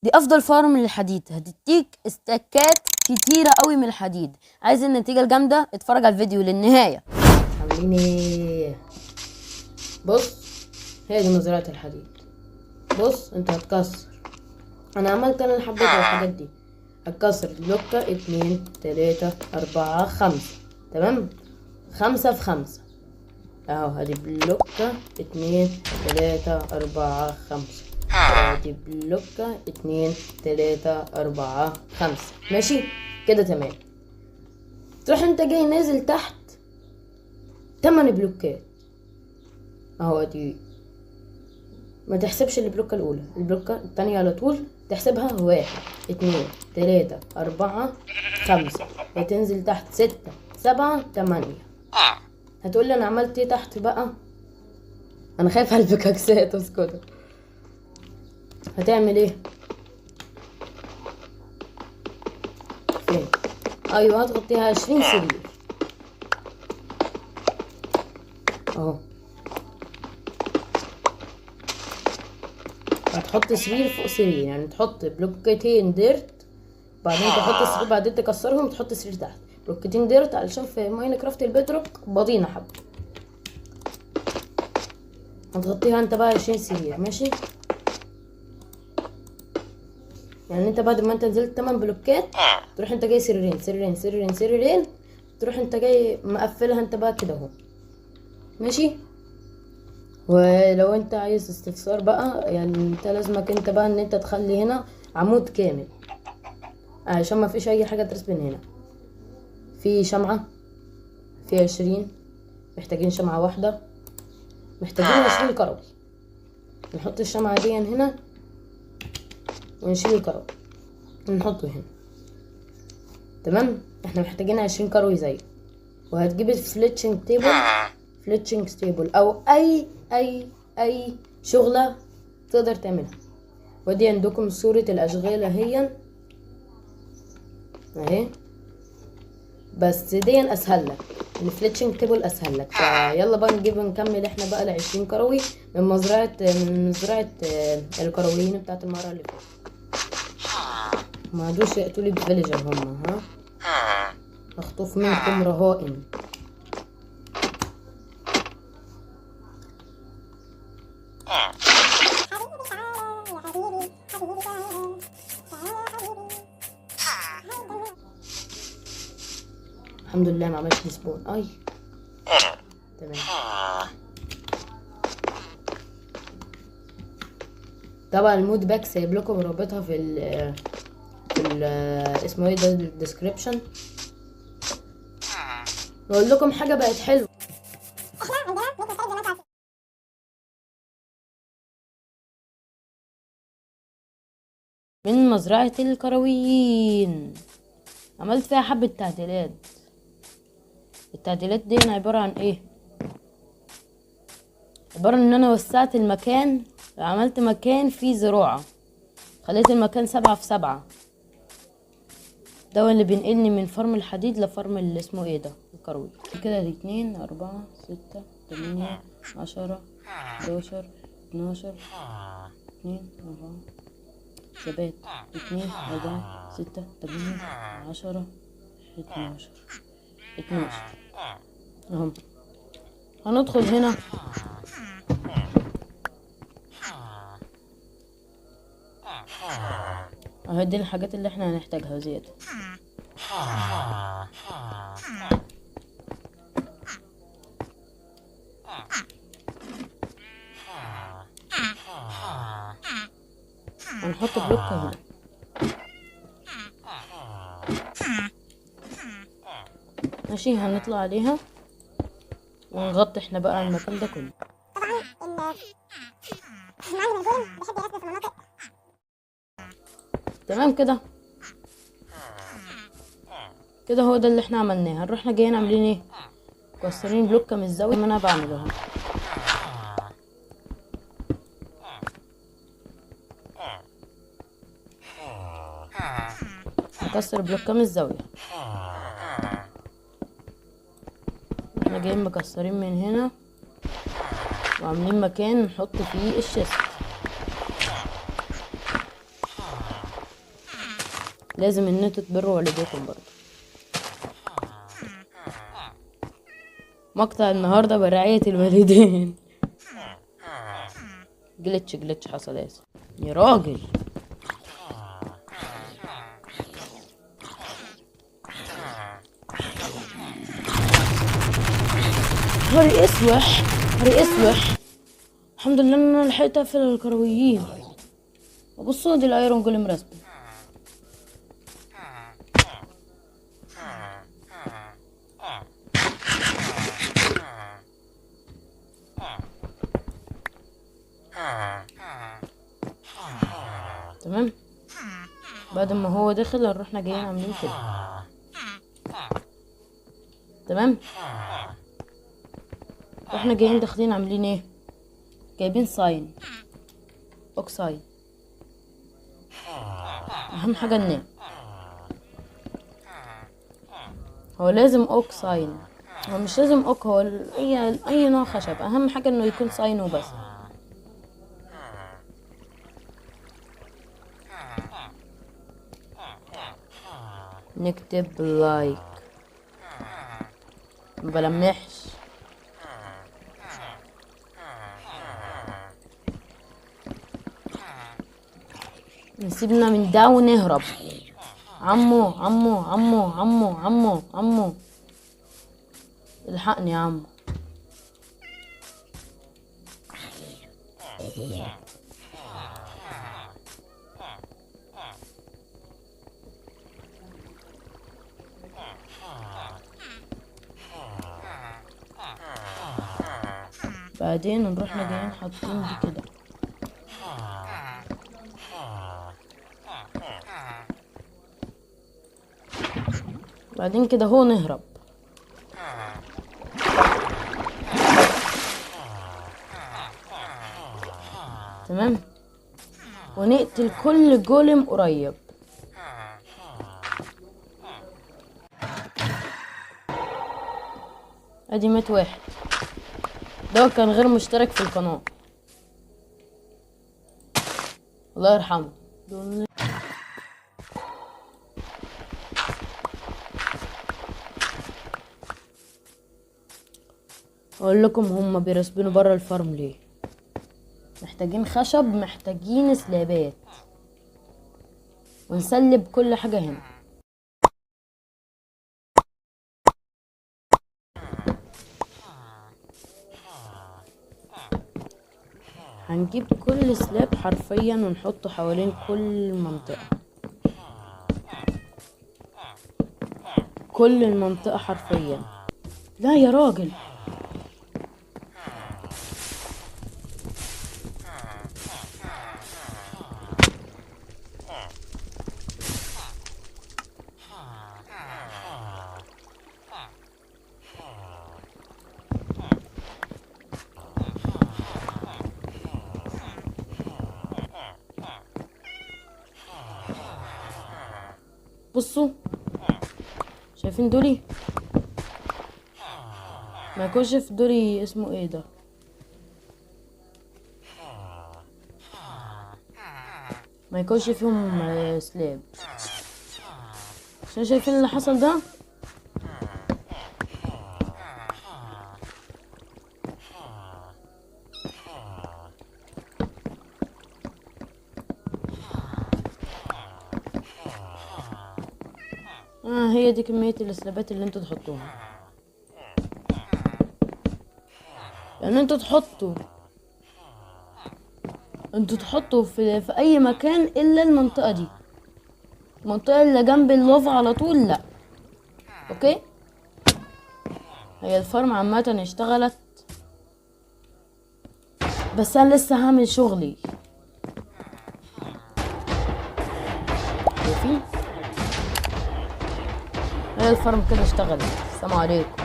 دي افضل فارم للحديد، هتديك استكات كتيرة قوي من الحديد. عايز النتيجة الجامدة؟ اتفرج على الفيديو للنهاية. عاملين ايه؟ بص، هي دي مزرعة الحديد. بص انت هتكسر، انا عملت انا اللي حبيتها الحاجات دي. هتكسر بلوكة 2 3 4 5، تمام؟ 5 في 5 اهو. هدي بلوكة 2 3 4 5، ادي بلوكة 2 3 4 5. ماشي كده تمام. تروح انت جاي نازل تحت 8 بلوكات اهو. ادي ما تحسبش البلوكة الاولى، البلوكة التانية على طول تحسبها 1 2 3 4 5، هتنزل تحت 6 7 8. هتقولي انا عملت ايه تحت بقى؟ انا خايف على البكاكسات اسكت. هتعمل ايه؟ فين؟ ايوه هتغطيها 20 سرير اهو. هتحط سرير فوق سرير، يعني تحط بلوكتين ديرت، بعدين تحط سرير، بعدين تكسرهم تحط سرير تحت، بلوكتين ديرت، علشان في ماينكرافت البيدروك بضينا حب. هتغطيها انت بقى 20 سرير. ماشي، يعني انت بعد ما انت نزلت 8 بلوكات تروح انت جاي سريرين سريرين سريرين سريرين، تروح انت جاي مقفلها انت بقى كده اهو. ماشي. ولو انت عايز استفسار بقى، يعني انت لازمك انت بقى ان انت تخلي هنا عمود كامل عشان ما فيش اي حاجه ترسبن هنا. في شمعه، في 20، محتاجين شمعه واحده، محتاجين 20 كروي. نحط الشمعه دي هنا ونشيل الكروي ونحطه هنا. تمام، احنا محتاجين 20 كروي زيه. وهتجيب الفليتشنج تيبل، فليتشنج تيبل او اي شغله تقدر تعملها. ودي عندكم صورة الاشغال اهي، اهي. بس دي اسهل لك، الفليتشنج تيبل اسهل لك. فيلا بقى نجيب نكمل احنا بقى ال20 كروي من مزرعة الكرويين بتاعت المرة اللي فاتت. ما عادوش يقتولي بفيليجر هم، ها؟ مخطوف منكم رهائن. الحمد لله ما عملش سبون. اي تمام. طبعا المود باك سايب لكم رابطها في ال اسمه ايه ده، الديسكريبشن. بقول لكم حاجه بقت حلوه، من مزرعة الكرويين. عملت فيها حبة تعديلات. التعديلات دي عبارة عن ايه؟ عبارة ان انا وسعت المكان، عملت مكان فيه زراعة، خليت المكان 7 في 7. ده اللي بينقلني من فرم الحديد لفرم اللي اسمه ايه ده، الكروي. كده دي 2 4 6 8 10 11 12 2 4 ثبات 2 4 6 8 10 12 اهو. هندخل هنا اهي، دي الحاجات اللي احنا هنحتاجها زيادة. هنحط بلوكة هنا. ماشي، هنطلع عليها ونغطي احنا بقى المكان ده كله. طبعا معلم الجولم بيحب يرسم في مناطق. تمام كده كده، هو ده اللي احنا عملناه. هنروح جايين عاملين ايه؟ مكسرين بلوكة من الزاوية ما انا بعمله اهو. نكسر بلوكة من الزاوية. احنا جايين مكسرين من هنا وعاملين مكان نحط فيه الشيست. لازم ان انتوا تبروا والديكم برضه. مقطع النهارده برعاية الوالدين. جلتش حصل، اسف يا راجل. هري اسوح. الحمد لله ان انا لحقت اقفل الكرويين. وبصوا دي الايرون جولم رسمي. تمام. بعد ما هو دخل هنروحنا جايين عاملين كده. تمام. واحنا جايين داخلين عاملين ايه؟ جايبين ساين اوكسايد. اهم حاجه النام. هو لازم اوك ساين، هو مش لازم اوك، هو اي نوع خشب، اهم حاجه انه يكون ساين وبس. نكتب لايك، مبلمحش. نسيبنا من ده ونهرب. عمو الحقني يا عمو. بعدين نروح جايين حاطين دي كده. بعدين كده هو نهرب. تمام. ونقتل كل جولم قريب. ادي مات واحد، ده كان غير مشترك في القناة، الله يرحمه. اقول لكم هم بيرسبنوا برا الفارم ليه؟ محتاجين خشب، محتاجين سلابات، ونسلب كل حاجة هنا. هنجيب كل سلاب حرفيا ونحطه حوالين كل منطقة، كل المنطقة حرفيا. لا يا راجل، بصوا شايفين دولي؟ ما يكونش في دولي اسمه ايه ده؟ ما يكونش فيهم سلاب، عشان شايفين اللي حصل ده. هي دي كمية السلابات اللي انتوا تحطوها، لان انتوا تحطوا في اي مكان الا المنطقة دي، المنطقة اللي جنب اللوفا على طول لا. اوكي، هي الفارم عامة اشتغلت، بس انا لسه هعمل شغلي. شايفين؟ هي الفارم كده اشتغلت. السلام عليكم.